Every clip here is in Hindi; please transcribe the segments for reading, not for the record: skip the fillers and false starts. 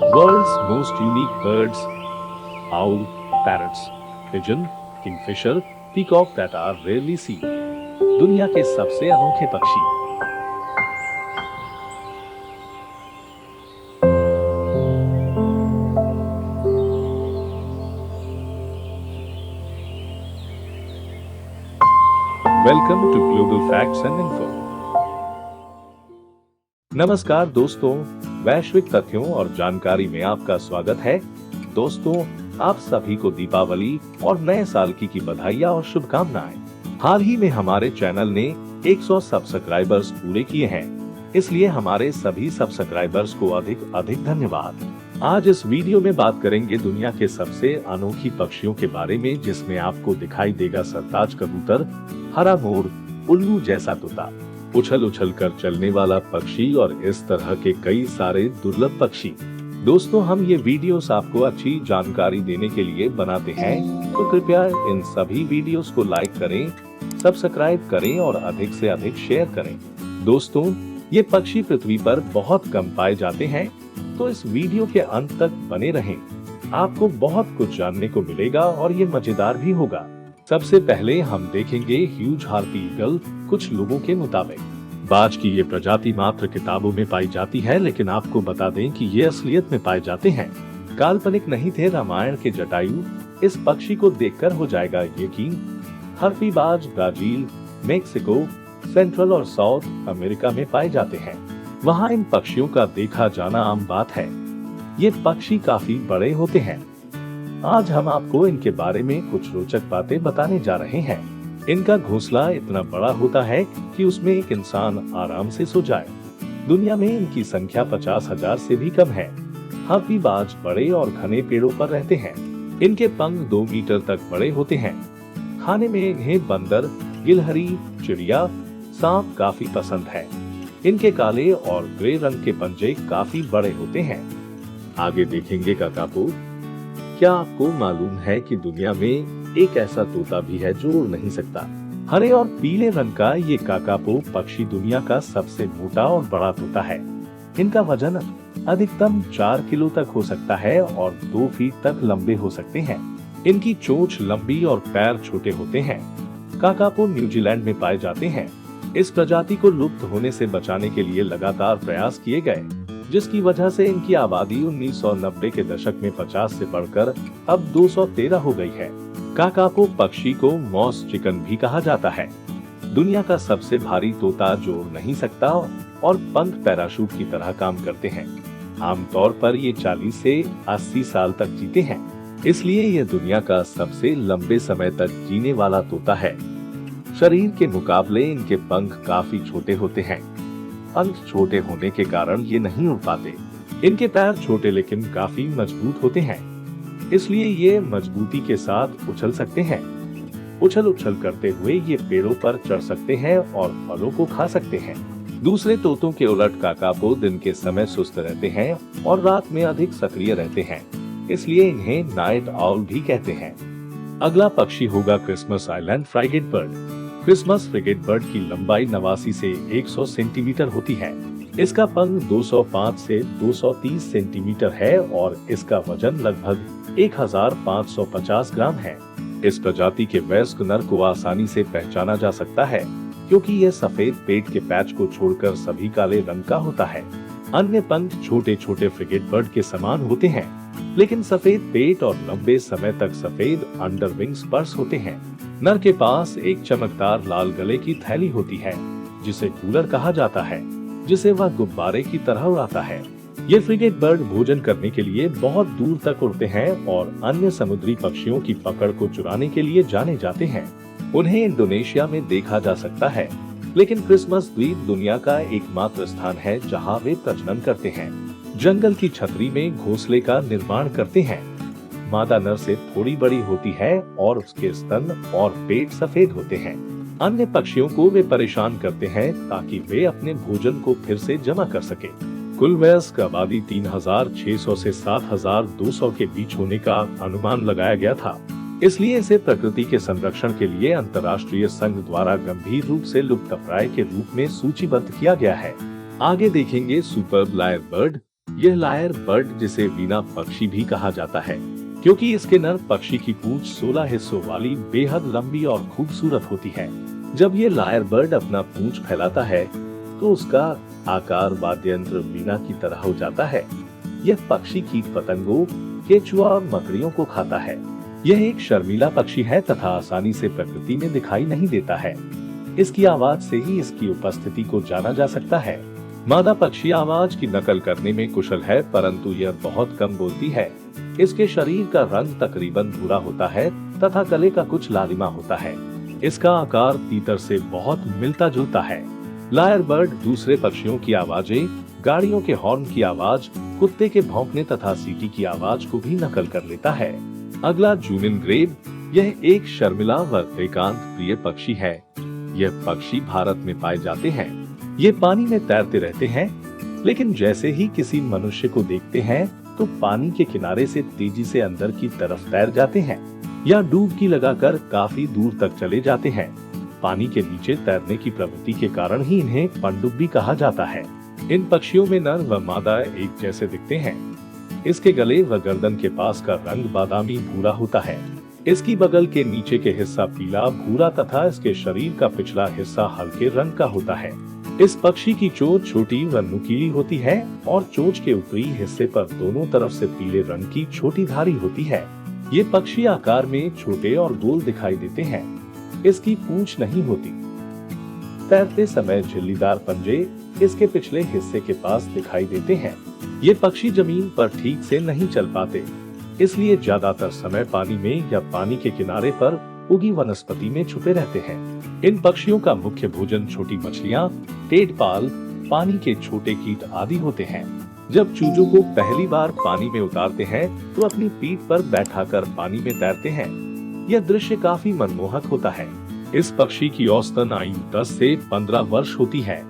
World's most unique birds: owl, parrots, pigeon, kingfisher, peacock that are rarely seen. दुनिया के सबसे अनोखे पक्षी। Welcome to global facts and info. नमस्कार दोस्तों, वैश्विक तथ्यों और जानकारी में आपका स्वागत है। दोस्तों, आप सभी को दीपावली और नए साल की बधाइयां और शुभकामनाएं। हाल ही में हमारे चैनल ने 100 सब्सक्राइबर्स पूरे किए हैं, इसलिए हमारे सभी सब्सक्राइबर्स को अधिक धन्यवाद। आज इस वीडियो में बात करेंगे दुनिया के सबसे अनोखी पक्षियों के बारे में, जिसमें आपको दिखाई देगा सरताज कबूतर, हरा मोर, उल्लू जैसा तोता, उछल उछल कर चलने वाला पक्षी और इस तरह के कई सारे दुर्लभ पक्षी। दोस्तों, हम ये वीडियोस आपको अच्छी जानकारी देने के लिए बनाते हैं, तो कृपया इन सभी वीडियोस को लाइक करें, सब्सक्राइब करें और अधिक से अधिक शेयर करें। दोस्तों, ये पक्षी पृथ्वी पर बहुत कम पाए जाते हैं, तो इस वीडियो के अंत तक बने रहें। आपको बहुत कुछ जानने को मिलेगा और ये मजेदार भी होगा। सबसे पहले हम देखेंगे ह्यूज हार्पी ईगल। कुछ लोगों के मुताबिक बाज की ये प्रजाति मात्र किताबों में पाई जाती है, लेकिन आपको बता दें कि ये असलियत में पाए जाते हैं, काल्पनिक नहीं थे। रामायण के जटायु इस पक्षी को देखकर हो जाएगा यकीन। हार्पी बाज ब्राजील, मेक्सिको, सेंट्रल और साउथ अमेरिका में पाए जाते हैं। वहाँ इन पक्षियों का देखा जाना आम बात है। ये पक्षी काफी बड़े होते हैं। आज हम आपको इनके बारे में कुछ रोचक बातें बताने जा रहे हैं। इनका घोंसला इतना बड़ा होता है कि उसमें एक इंसान आराम से सो जाए। दुनिया में इनकी संख्या 50,000 से भी कम है। हार्पी बाज बड़े और घने पेड़ों पर रहते हैं। इनके पंख 2 मीटर तक बड़े होते हैं। खाने में इन्हें बंदर, गिलहरी, चिड़िया, सांप काफी पसंद है। इनके काले और ग्रे रंग के पंजे काफी बड़े होते हैं। आगे देखेंगे काकापो। क्या आपको मालूम है कि दुनिया में एक ऐसा तोता भी है जो उड़ नहीं सकता? हरे और पीले रंग का ये काकापो पक्षी दुनिया का सबसे मोटा और बड़ा तोता है। इनका वजन अधिकतम 4 किलो तक हो सकता है और 2 फीट तक लंबे हो सकते हैं। इनकी चोंच लंबी और पैर छोटे होते हैं। काकापो न्यूजीलैंड में पाए जाते हैं। इस प्रजाति को लुप्त होने से बचाने के लिए लगातार प्रयास किए गए, जिसकी वजह से इनकी आबादी 1990 के दशक में 50 से बढ़कर अब 213 हो गई है। काकापो पक्षी को मॉस चिकन भी कहा जाता है। दुनिया का सबसे भारी तोता जो उड़ नहीं सकता और पंख पैराशूट की तरह काम करते हैं। आमतौर पर ये 40 से 80 साल तक जीते हैं, इसलिए ये दुनिया का सबसे लंबे समय तक जीने वाला तोता है। शरीर के मुकाबले इनके पंख काफी छोटे होते हैं। पंख छोटे होने के कारण ये नहीं उड़ पाते। इनके पैर छोटे लेकिन काफी मजबूत होते हैं, इसलिए ये मजबूती के साथ उछल सकते हैं। उछल उछल करते हुए ये पेड़ों पर चढ़ सकते हैं और फलों को खा सकते हैं। दूसरे तोतों के उलट काकापो दिन के समय सुस्त रहते हैं और रात में अधिक सक्रिय रहते हैं, इसलिए इन्हें नाइट आउल भी कहते हैं। अगला पक्षी होगा Christmas island frigate bird. Christmas frigate bird की लंबाई 89 से 100 सेंटीमीटर होती है। इसका पंख 205 से 230 सेंटीमीटर है और इसका वजन लगभग 1550 ग्राम है। इस प्रजाति के वयस्क नर को आसानी से पहचाना जा सकता है, क्योंकि यह सफेद पेट के पैच को छोड़कर सभी काले रंग का होता है। अन्य पंख छोटे छोटे फ्रिगेट बर्ड के समान होते हैं, लेकिन सफेद पेट और लंबे समय तक सफेद अंडरविंग स्पर्श होते हैं। नर के पास एक चमकदार लाल गले की थैली होती है, जिसे कूलर कहा जाता है, जिसे वह गुब्बारे की तरह उड़ाता है। ये फ्रिगेट बर्ड भोजन करने के लिए बहुत दूर तक उड़ते हैं और अन्य समुद्री पक्षियों की पकड़ को चुराने के लिए जाने जाते हैं। उन्हें इंडोनेशिया में देखा जा सकता है, लेकिन क्रिसमस द्वीप दुनिया का एकमात्र स्थान है जहाँ वे प्रजनन करते हैं। जंगल की छतरी में घोंसले का निर्माण करते हैं। मादा नर से थोड़ी बड़ी होती है और उसके स्तन और पेट सफेद होते हैं। अन्य पक्षियों को वे परेशान करते हैं ताकि वे अपने भोजन को फिर से जमा कर सके। कुल वयस्क आबादी 3600 से 7200 के बीच होने का अनुमान लगाया गया था। इसलिए इसे प्रकृति के संरक्षण के लिए अंतर्राष्ट्रीय संघ द्वारा गंभीर रूप से लुप्तप्राय के रूप में सूचीबद्ध किया गया है। आगे देखेंगे सुपर्ब लायर बर्ड। यह लायर बर्ड, जिसे वीना पक्षी भी कहा जाता है, क्योंकि इसके नर पक्षी की पूंछ 16 हिस्सों वाली बेहद लंबी और खूबसूरत होती है। जब ये लायर बर्ड अपना पूंछ फैलाता है तो उसका आकार वाद्य यंत्र वीणा की तरह हो जाता है। यह पक्षी कीट पतंगों, केचुआ और मकड़ियों को खाता है। यह एक शर्मीला पक्षी है तथा आसानी से प्रकृति में दिखाई नहीं देता है। इसकी आवाज से ही इसकी उपस्थिति को जाना जा सकता है। मादा पक्षी आवाज की नकल करने में कुशल है, परंतु यह बहुत कम बोलती है। इसके शरीर का रंग तकरीबन भूरा होता है तथा गले का कुछ लालिमा होता है। इसका आकार तीतर से बहुत मिलता जुलता है। लायर बर्ड दूसरे पक्षियों की आवाजें, गाड़ियों के हॉर्न की आवाज, कुत्ते के भौंकने तथा सीटी की आवाज को भी नकल कर लेता है। अगला जूनिन ग्रेब, यह एक शर्मिला व एकांत प्रिय पक्षी है। यह पक्षी भारत में पाए जाते हैं। ये पानी में तैरते रहते हैं, लेकिन जैसे ही किसी मनुष्य को देखते हैं तो पानी के किनारे से तेजी से अंदर की तरफ तैर जाते हैं या डुबकी लगाकर काफी दूर तक चले जाते हैं। पानी के नीचे तैरने की प्रवृत्ति के कारण ही इन्हें पनडुब्बी कहा जाता है। इन पक्षियों में नर व मादा एक जैसे दिखते हैं। इसके गले व गर्दन के पास का रंग बादामी भूरा होता है। इसकी बगल के नीचे के हिस्सा पीला भूरा तथा इसके शरीर का पिछला हिस्सा हल्के रंग का होता है। इस पक्षी की चोंच छोटी व नुकीली होती है और चोंच के ऊपरी हिस्से पर दोनों तरफ से पीले रंग की छोटी धारी होती है। ये पक्षी आकार में छोटे और गोल दिखाई देते हैं। इसकी पूंछ नहीं होती। तैरते समय झिल्लीदार पंजे इसके पिछले हिस्से के पास दिखाई देते हैं। ये पक्षी जमीन पर ठीक से नहीं चल पाते, इसलिए ज्यादातर समय पानी में या पानी के किनारे पर उगी वनस्पति में छुपे रहते हैं। इन पक्षियों का मुख्य भोजन छोटी मछलियाँ, टेढ़पाल, पानी के छोटे कीट आदि होते हैं। जब चूजों को पहली बार पानी में उतारते हैं तो अपनी पीठ पर बैठाकर पानी में तैरते हैं। यह दृश्य काफी मनमोहक होता है। इस पक्षी की औसतन आयु 10 से 15 वर्ष होती है।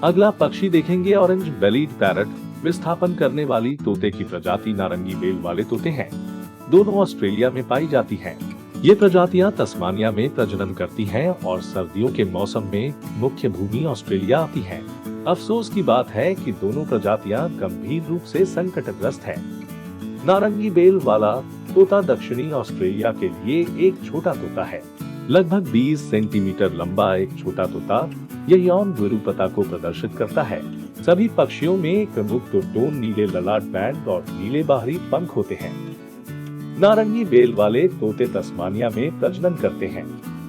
अगला पक्षी देखेंगे ऑरेंज बेलीड पैरट। विस्थापन करने वाली तोते की प्रजाति नारंगी बेल वाले तोते हैं। दोनों ऑस्ट्रेलिया में पाई जाती हैं। ये प्रजातियां तस्मानिया में प्रजनन करती हैं और सर्दियों के मौसम में मुख्य भूमि ऑस्ट्रेलिया आती है। अफसोस की बात है कि दोनों प्रजातियां गंभीर रूप से संकटग्रस्त हैं। नारंगी बेल वाला तोता दक्षिणी ऑस्ट्रेलिया के लिए एक छोटा तोता है। लगभग 20 सेंटीमीटर लंबा एक छोटा तोता यह यौन विरूपता को प्रदर्शित करता है। सभी पक्षियों में एक प्रमुख टोन नीले ललाट बैंड और नीले बाहरी पंख होते हैं। नारंगी बेल वाले तोते तस्मानिया में प्रजनन करते हैं।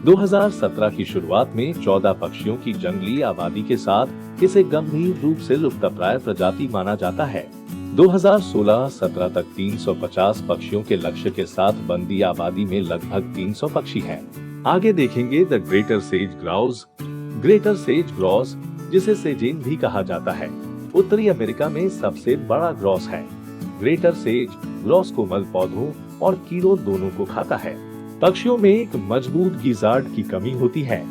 2017 की शुरुआत में 14 पक्षियों की जंगली आबादी के साथ इसे गंभीर रूप से लुप्तप्राय प्रजाति माना जाता है। 2016-17 तक 350 पक्षियों के लक्ष्य के साथ बंदी आबादी में लगभग 300 पक्षी हैं। आगे देखेंगे the greater says grouse. Greater says gross, जिसे सेजेन भी कहा जाता है, उत्तरी अमेरिका में सबसे बड़ा ग्रॉस है। ग्रेटर सेज ग्रॉस कोमल पौधों और कीड़ों दोनों को खाता है। पक्षियों में एक मजबूत गिजार्ड की कमी होती है,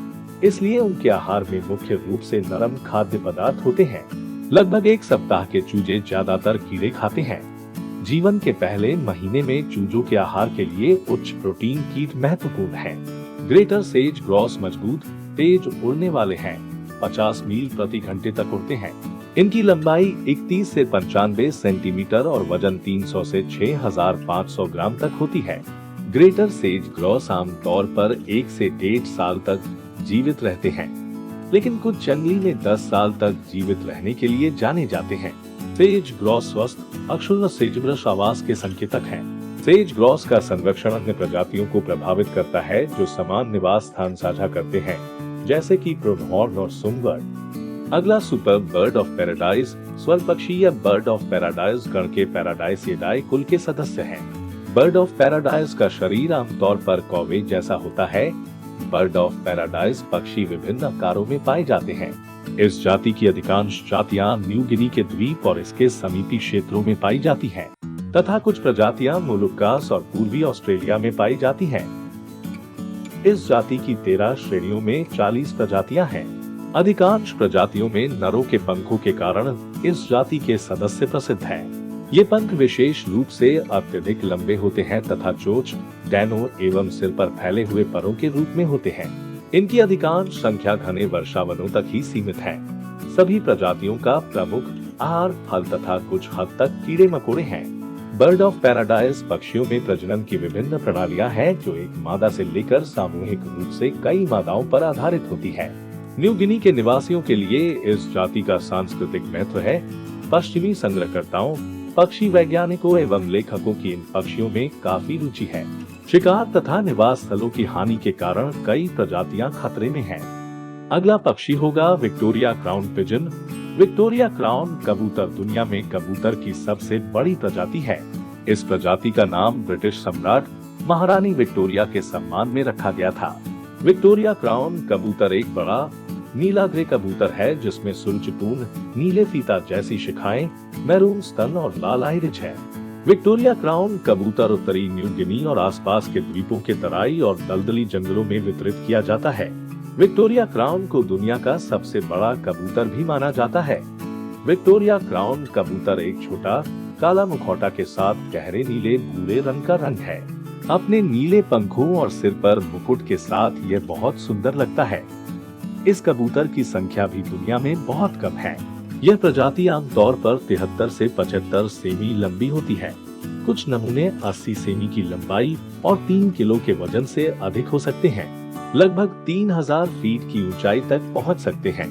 इसलिए उनके आहार में मुख्य रूप से नरम खाद्य पदार्थ होते हैं। लगभग एक सप्ताह के चूजे ज्यादातर कीड़े खाते हैं। जीवन के पहले महीने में चूजों के आहार के लिए उच्च प्रोटीन कीट महत्वपूर्ण हैं। ग्रेटर सेज ग्रॉस मजबूत, तेज उड़ने वाले हैं। 50 मील प्रति घंटे तक उड़ते हैं। इनकी लंबाई 31 से 95 सेंटीमीटर और वजन 300 से 6500 ग्राम तक होती है। ग्रेटर सेज ग्रॉस आमतौर पर 1 से 1.5 साल तक जीवित रहते हैं, लेकिन कुछ जंगली में 10 साल तक जीवित रहने के लिए जाने जाते हैं। सेज ग्रॉस स्वस्थ, अक्षुण्ण सेजब्रश आवास के संकेतक हैं। सेज ग्रॉस का संरक्षण अन्य प्रजातियों को प्रभावित करता है जो समान निवास स्थान साझा करते हैं, जैसे कि प्रोनहॉर्न और सुमबर्ड। अगला सुपर बर्ड ऑफ पैराडाइज। स्वर पक्षी या बर्ड ऑफ पैराडाइज गण के पैराडाइसिडाई कुल के सदस्य हैं। बर्ड ऑफ पैराडाइज का शरीर आमतौर पर कौवे जैसा होता है। बर्ड ऑफ पैराडाइज पक्षी विभिन्न आकारों में पाए जाते हैं। इस जाति की अधिकांश जातियां न्यू गिनी के द्वीप और इसके समीपी क्षेत्रों में पाई जाती हैं, तथा कुछ प्रजातियां मोलुकास और पूर्वी ऑस्ट्रेलिया में पाई जाती हैं। इस जाति की 13 श्रेणियों में 40 प्रजातियां हैं। अधिकांश प्रजातियों में नरों के पंखों के कारण इस जाति के सदस्य प्रसिद्ध हैं। ये पंख विशेष रूप से अत्यधिक लंबे होते हैं तथा चोंच, डैनों एवं सिर पर फैले हुए परों के रूप में होते हैं। इनकी अधिकांश संख्या घने वर्षावनों तक ही सीमित है। सभी प्रजातियों का प्रमुख आहार फल तथा कुछ हद तक कीड़े मकोड़े हैं। बर्ड ऑफ पैराडाइज पक्षियों में प्रजनन की विभिन्न प्रणालियां हैं जो एक मादा से लेकर सामूहिक रूप से कई मादाओं पर आधारित होती है। न्यू गिनी के निवासियों के लिए इस जाति का सांस्कृतिक महत्व है। पश्चिमी संग्रहकर्ताओं, पक्षी वैज्ञानिकों एवं लेखकों की इन पक्षियों में काफी रुचि है। शिकार तथा निवास स्थलों की हानि के कारण कई प्रजातियां खतरे में हैं। अगला पक्षी होगा Victoria crown pigeon. Victoria crown कबूतर दुनिया में कबूतर की सबसे बड़ी प्रजाति है। इस प्रजाति का नाम ब्रिटिश सम्राट महारानी विक्टोरिया के सम्मान में रखा गया था। विक्टोरिया क्राउन कबूतर एक बड़ा नीला ग्रे कबूतर है जिसमें सुरुचिपूर्ण नीले फीता जैसी शिखाएं, मैरून स्तन और लाल आइरिज है। विक्टोरिया क्राउन कबूतर उत्तरी न्यू गिनी और आसपास के द्वीपों के तराई और दलदली जंगलों में वितरित किया जाता है। विक्टोरिया क्राउन को दुनिया का सबसे बड़ा कबूतर भी माना जाता है। विक्टोरिया क्राउन कबूतर एक छोटा काला मुखौटा के साथ गहरे नीले भूरे रंग का रंग है। अपने नीले पंखों और सिर पर मुकुट के साथ यह बहुत सुंदर लगता है। इस कबूतर की संख्या भी दुनिया में बहुत कम है। यह प्रजाति आमतौर पर 73 से 75 सेमी लंबी होती है। कुछ नमूने 80 सेमी की लंबाई और 3 किलो के वजन से अधिक हो सकते हैं। लगभग 3000 फीट की ऊंचाई तक पहुंच सकते हैं।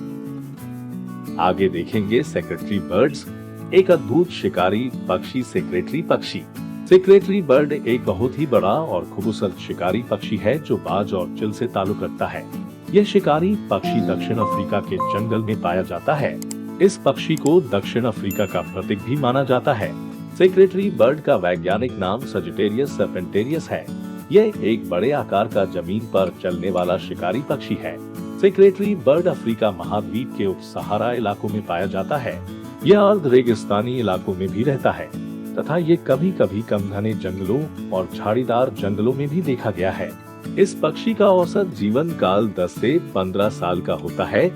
आगे देखेंगे सेक्रेटरी बर्ड्स, एक अद्भुत शिकारी पक्षी। सेक्रेटरी पक्षी, सेक्रेटरी बर्ड एक बहुत ही बड़ा और खूबसूरत शिकारी पक्षी है जो बाज और चिल से ताल्लुक रखता है। यह शिकारी पक्षी दक्षिण अफ्रीका के जंगल में पाया जाता है। इस पक्षी को दक्षिण अफ्रीका का प्रतीक भी माना जाता है। सेक्रेटरी बर्ड का वैज्ञानिक नाम सजिटेरियस सर्पेंटेरियस है। यह एक बड़े आकार का जमीन पर चलने वाला शिकारी पक्षी है। सेक्रेटरी बर्ड अफ्रीका महाद्वीप के उप सहारा इलाकों में पाया जाता है। यह अर्ध रेगिस्तानी इलाकों में भी रहता है तथा ये कभी कभी कम घने जंगलों और झाड़ीदार जंगलों में भी देखा गया है। इस पक्षी का औसत जीवन काल 10 से 15 साल का होता है।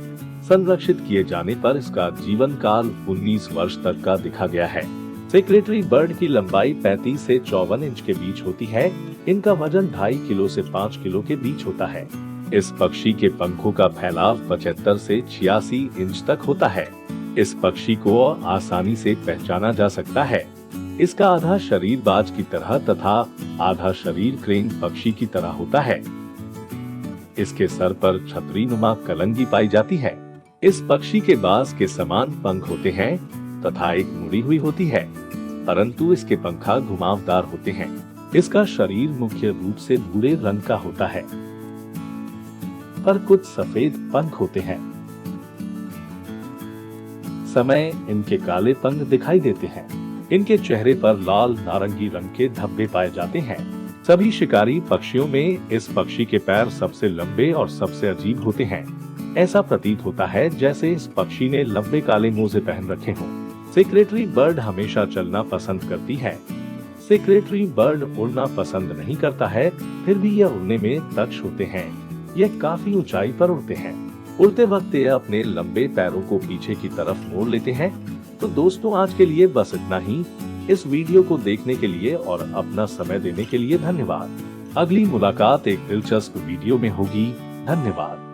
संरक्षित किए जाने पर इसका जीवन काल 19 वर्ष तक का दिखा गया है। सेक्रेटरी बर्ड की लंबाई 35 से 54 इंच के बीच होती है। इनका वजन 2.5 किलो से 5 किलो के बीच होता है। इस पक्षी के पंखों का फैलाव 75 से 86 इंच तक होता है। इस पक्षी को आसानी से पहचाना जा सकता है। इसका आधा शरीर बाज की तरह तथा आधा शरीर क्रेन पक्षी की तरह होता है। इसके सर पर छतरी नुमा कलंगी पाई जाती है। इस पक्षी के बाज के समान पंख होते हैं तथा एक मुड़ी हुई होती है, परंतु इसके पंखा घुमावदार होते हैं। इसका शरीर मुख्य रूप से भूरे रंग का होता है, पर कुछ सफेद पंख होते हैं। समय इनके काले पंख दिखाई देते हैं। इनके चेहरे पर लाल नारंगी रंग के धब्बे पाए जाते हैं। सभी शिकारी पक्षियों में इस पक्षी के पैर सबसे लंबे और सबसे अजीब होते हैं। ऐसा प्रतीत होता है जैसे इस पक्षी ने लंबे काले मोजे पहन रखे हों। सेक्रेटरी बर्ड हमेशा चलना पसंद करती है। सेक्रेटरी बर्ड उड़ना पसंद नहीं करता है, फिर भी यह उड़ने में दक्ष होते हैं। यह काफी ऊंचाई पर उड़ते हैं। उड़ते वक्त यह अपने लंबे पैरों को पीछे की तरफ मोड़ लेते हैं। तो दोस्तों, आज के लिए बस इतना ही। इस वीडियो को देखने के लिए और अपना समय देने के लिए धन्यवाद। अगली मुलाकात एक दिलचस्प वीडियो में होगी। धन्यवाद।